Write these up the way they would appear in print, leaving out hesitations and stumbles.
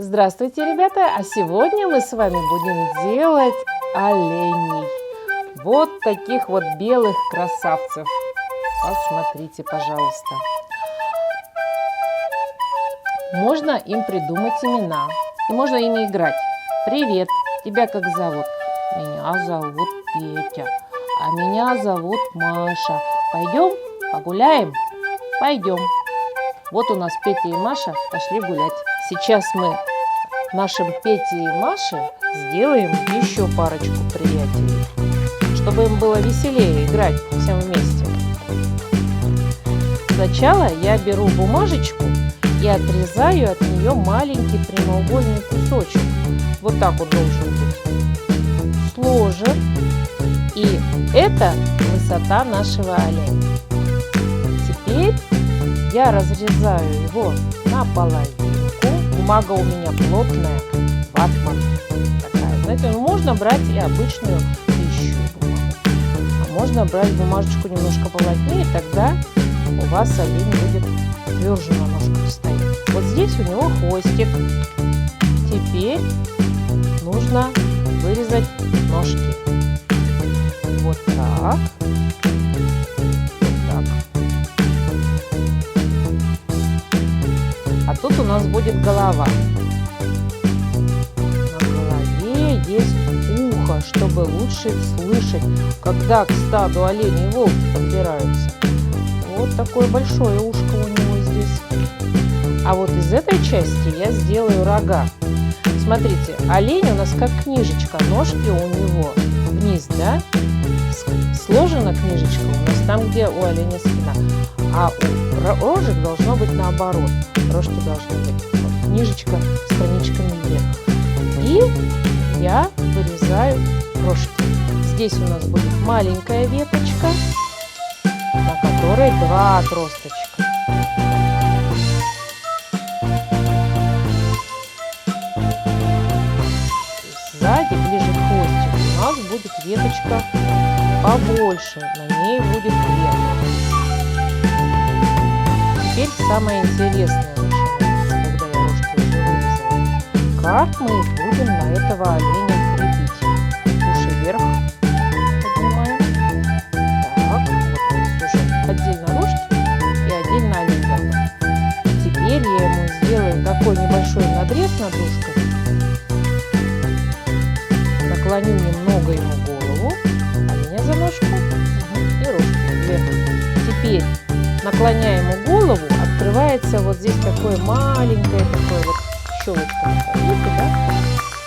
Здравствуйте, ребята! А сегодня мы с вами будем делать оленей. Вот таких вот белых красавцев. Посмотрите, пожалуйста. Можно им придумать имена. И можно ими играть. Привет! Тебя как зовут? Меня зовут Петя. А меня зовут Маша. Пойдем погуляем? Пойдем. Вот у нас Петя и Маша пошли гулять. Сейчас мы нашим Пете и Маше сделаем еще парочку приятелей, чтобы им было веселее играть всем вместе. Сначала я беру бумажечку и отрезаю от нее маленький прямоугольный кусочек. Вот так вот должен быть сложен. И это высота нашего оленя. Теперь я разрезаю его на половинку. Бумага у меня плотная, ватман такая. Знаете, можно брать и обычную пищу бумагу. А можно брать бумажечку немножко поплотнее, тогда у вас олень будет тверже на ножках стоять. Вот здесь у него хвостик. Теперь нужно вырезать ножки. Вот так. А тут у нас будет голова. На голове есть ухо, чтобы лучше слышать, когда к стаду оленей волки подбираются. Вот такое большое ушко у него здесь. А вот из этой части я сделаю рога. Смотрите, олень у нас как книжечка, ножки у него вниз, да? Сложена книжечка у нас там, где у оленя спина. А у рожек должно быть наоборот. Рожки должны быть вот, книжечка с страничками вверх. И я вырезаю рожки. Здесь у нас будет маленькая веточка, на которой два отросточка. Сзади, ближе к хвостику, у нас будет веточка побольше, на ней будет ветка. Теперь самое интересное начинается, когда я рожки уже вырезала. Как мы их будем на этого оленя крепить? Уши вверх поднимаем. Так, вот у нас уже отдельно рожки и отдельно олень. Теперь я ему сделаю такой небольшой надрез над ушкой. Наклоню немного ему голову, оленя за ножку и рожки вверх. Теперь наклоняя ему голову, открывается вот здесь такое маленькое, такое вот щелочка. Видите, да?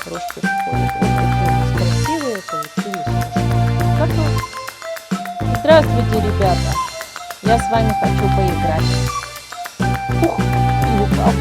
Рожки входят. Вот такие у нас красивые получились рожки. Готово. Здравствуйте, ребята! Я с вами хочу поиграть. Ух, не упал.